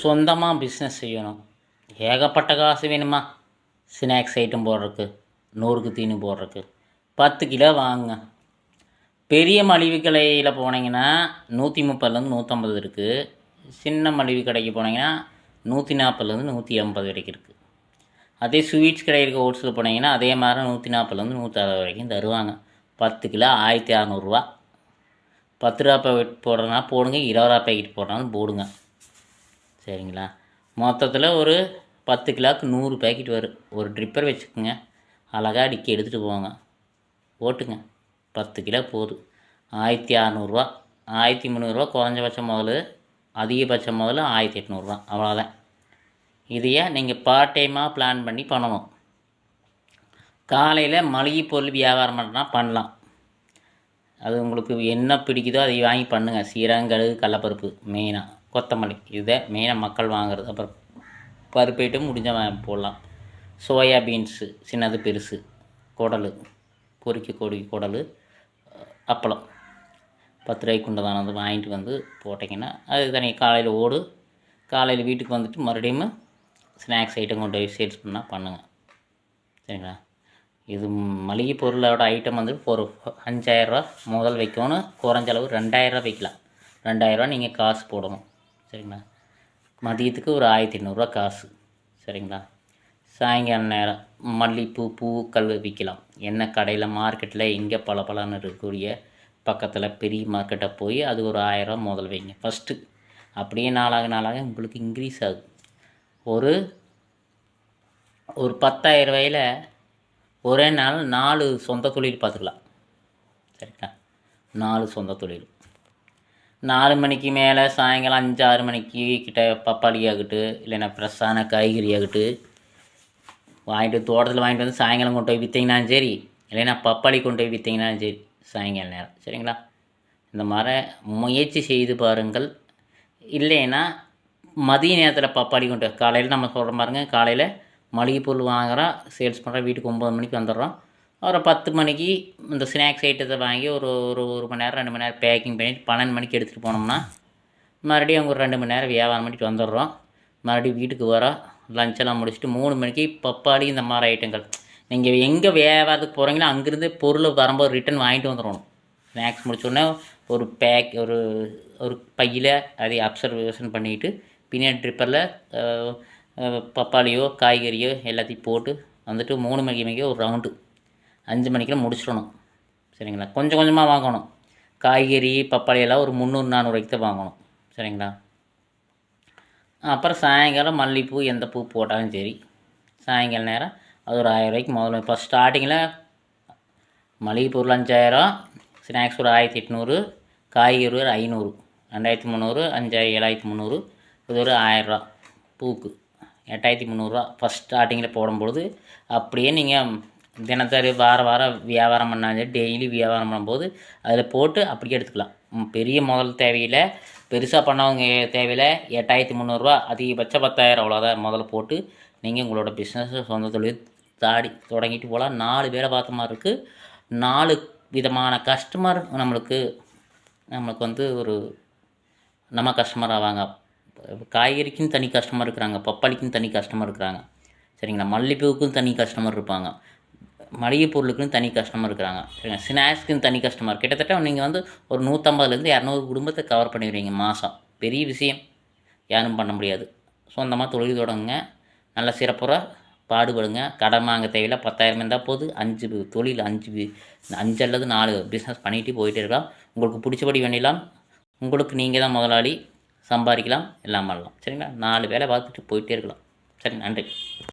சொந்தமாக பிஸ்னஸ் செய்யணும். ஏகப்பட்ட காசு வேணுமா? ஸ்நாக்ஸ் ஐட்டம் போடுறதுக்கு, நூறுக்கு தீனி போடுறதுக்கு 10 கிலோ வாங்குங்க. பெரிய மலிவு கடையில் போனீங்கன்னா 130லேருந்து 150 இருக்குது. சின்ன மலிவு கடைக்கு போனீங்கன்னா 140லேருந்து 180 வரைக்கும் இருக்குது. அதே ஸ்வீட்ஸ் கடை இருக்க ஹோல்சேல் போனீங்கன்னா அதே மாதிரி 140லேருந்து 160 வரைக்கும் தருவாங்க. 10 கிலோ 1600 ரூபா. 10 ரூபா பாக்கெட் போடுறதுனா போடுங்க, 20 ரூபா பாக்கெட் போடுறனாலும் போடுங்க. சரிங்களா? மொத்தத்தில் ஒரு 10 கிலோவுக்கு 100 பேக்கெட் வரும். ஒரு ட்ரிப்பர் வச்சுக்கோங்க, அழகாக அடிக்கி எடுத்துகிட்டு போங்க, ஓட்டுங்க. 10 கிலோ போதும். 1600 ரூபா. 1300 குறைஞ்சபட்சம் முதல்ல, அதிகபட்சம் முதல்ல 1800 அவ்வளோதான். இதையே நீங்கள் பார்ட் டைமாக பிளான் பண்ணி பண்ணணும். காலையில் மளிகை பொருள் வியாபாரம் பண்ணுறனா பண்ணலாம். அது உங்களுக்கு என்ன பிடிக்குதோ அதை வாங்கி பண்ணுங்கள். சீரகம், கடுகு, கடலப்பருப்பு, மெயினாக கொத்தமல்லி, இதை மெயினாக மக்கள் வாங்குறது. அப்புறம் பருப்பு ஐட்டம் முடிஞ்ச போடலாம். சோயா பீன்ஸு சின்னது பெருசு, குடல், பொரிக்க குடல், அப்பளம் 10 ரூபாய்க்கு உண்டதானது வாங்கிட்டு வந்து போட்டிங்கன்னா அது தனி காலையில் ஓடு. காலையில் வீட்டுக்கு வந்துட்டு மறுபடியும் ஸ்நாக்ஸ் ஐட்டம் கொண்டு போய் சேல்ஸ் பண்ணால் பண்ணுங்கள். சரிங்களா? இது மளிகை பொருளோட ஐட்டம் வந்து ஒரு 5000 ரூபா முதல் வைக்கணும். குறைஞ்ச அளவு 2000 ரூபா வைக்கலாம். 2000 ரூபா நீங்கள் காசு போடணும். சரிங்களா? மதியத்துக்கு ஒரு 1800 காசு. சரிங்களா? சாயங்காலம் நேரம் மல்லிகைப்பூ, பூக்கள் விற்கலாம். என்ன கடையில் மார்க்கெட்டில் எங்கே பலன்னு இருக்கக்கூடிய பக்கத்தில் பெரிய மார்க்கெட்டை போய் அது ஒரு 1000 ரூபா முதல் வைங்க ஃபஸ்ட்டு. அப்படியே நாளாக உங்களுக்கு இன்க்ரீஸ் ஆகும். ஒரு 10,000 ரூபாயில் ஒரே நாள் 4 சொந்த தொழில் பார்த்துக்கலாம். சரிங்களா? 4 சொந்த தொழில். 4 மணிக்கு மேலே சாயங்காலம் 5-6 மணிக்கு கிட்ட பப்பாளி ஆகட்டு, இல்லைன்னா ஃப்ரெஷ்ஷான காய்கறி ஆகட்டு வாங்கிட்டு தோட்டத்தில் வாங்கிட்டு வந்து சாயங்காலம் கொண்டு போய் விற்றீங்கன்னாலும் சரி, இல்லைன்னா பப்பாளி கொண்டு போய் விற்றீங்கன்னாலும் சரி, சாயங்கால நேரம். சரிங்களா? இந்த மாதிரி முயற்சி செய்து பாருங்கள். இல்லைன்னா மதிய நேரத்தில் பப்பாளி கொண்டு காலையில் நம்ம சொல்கிற பாருங்க, காலையில் மளிகை பொருள் வாங்குகிறோம், சேல்ஸ் பண்ணுறோம், வீட்டுக்கு 9 மணிக்கு வந்துடுறோம். ஒரு 10 மணிக்கு இந்த ஸ்நாக்ஸ் ஐட்டத்தை வாங்கி ஒரு ஒரு மணி நேரம் 2 மணி நேரம் பேக்கிங் பண்ணிவிட்டு 12 மணிக்கு எடுத்துகிட்டு போனோம்னா மறுபடியும் ஒரு 2 மணி நேரம் வியாபாரம் பண்ணிட்டு வந்துடுறோம். மறுபடியும் வீட்டுக்கு வரோம், லஞ்செல்லாம் முடிச்சுட்டு 3 மணிக்கு பப்பாளி இந்த மாதிரி ஐட்டங்கள் நீங்கள் எங்கே வியாபாரத்துக்கு போகிறீங்களோ அங்கேருந்து பொருள் வரும்போது ரிட்டன் வாங்கிட்டு வந்துடணும். ஸ்நாக்ஸ் முடிச்சோடனே ஒரு பேக் ஒரு ஒரு பையில் அதை அப்சர்வேஷன் பண்ணிவிட்டு பின்னாடி ட்ரிப்பரில் பப்பாளியோ காய்கறியோ எல்லாத்தையும் போட்டு வந்துட்டு 3 மணிக்கு ஒரு ரவுண்டு 5 மணிக்கெலாம் முடிச்சிடணும். சரிங்களா? கொஞ்சம் கொஞ்சமாக வாங்கணும். காய்கறி பப்பாளி எல்லாம் ஒரு 300-400 ரூபாய்க்கு தான் வாங்கணும். சரிங்களா? அப்புறம் சாயங்காலம் மல்லிகைப்பூ எந்த பூ போட்டாலும் சரி, சாயங்கால நேரம் அது ஒரு 1000 ரூபாய்க்கு முதல்ல. இப்போ ஸ்டார்டிங்கில் மளிகை பொருள் 5000, ஸ்நாக்ஸ் ஒரு 1800, காய்கறி ஒரு 500, 2300, 7300, இது ஒரு 1000 ரூபா. பூக்கு 8300 ஃபஸ்ட் ஸ்டார்டிங்கில் போடும்பொழுது. அப்படியே நீங்கள் தினத்தரி வாரம் வியாபாரம் பண்ணாலும் டெய்லி வியாபாரம் பண்ணும்போது அதில் போட்டு அப்படியே எடுத்துக்கலாம். பெரிய முதல் தேவையில், பெருசாக பண்ணவங்க தேவையில் 8300, அதிகபட்சம் 10,000 அவ்வளோதான் முதல்ல போட்டு நீங்கள் உங்களோட பிஸ்னஸை சொந்த தொழில் தொடங்கிட்டு போகலாம். 4 வேலை பார்த்த மாதிரி இருக்குது. 4 விதமான கஸ்டமர் நம்மளுக்கு வந்து ஒரு நம்ம கஸ்டமர் ஆவாங்க. காய்கறிக்கும் தனி கஸ்டமர் இருக்கிறாங்க, பப்பாளிக்கும் தனி கஸ்டமர் இருக்கிறாங்க. சரிங்களா? மல்லிகைப்பூவுக்கும் தனி கஸ்டமர் இருப்பாங்க, மளிகை பொருளுக்குன்னு தனி கஸ்டமர் இருக்கிறாங்க. சரிங்களா? ஸ்நாக்ஸ்க்குன்னு தனி கஸ்டமர். கிட்டத்தட்ட நீங்கள் வந்து ஒரு 150லேருந்து 200 குடும்பத்தை கவர் பண்ணிடுவீங்க மாதம். பெரிய விஷயம் யாரும் பண்ண முடியாது. சொந்தமாக தொழில் தொடங்குங்க, நல்ல சிறப்புற பாடுபடுங்க. கடன் வாங்க தேவையில்லை. 10,000 இருந்தால் போது 5 தொழில் 5 அல்லது 4 பிஸ்னஸ் பண்ணிட்டு போயிட்டே இருக்கலாம். உங்களுக்கு பிடிச்சபடி பண்ணிடலாம். உங்களுக்கு நீங்கள் தான் முதலாளி, சம்பாதிக்கலாம், எல்லாம் பண்ணலாம். சரிங்களா? 4 வேலை பார்த்துட்டு போயிட்டே இருக்கலாம். சரி, நன்றி.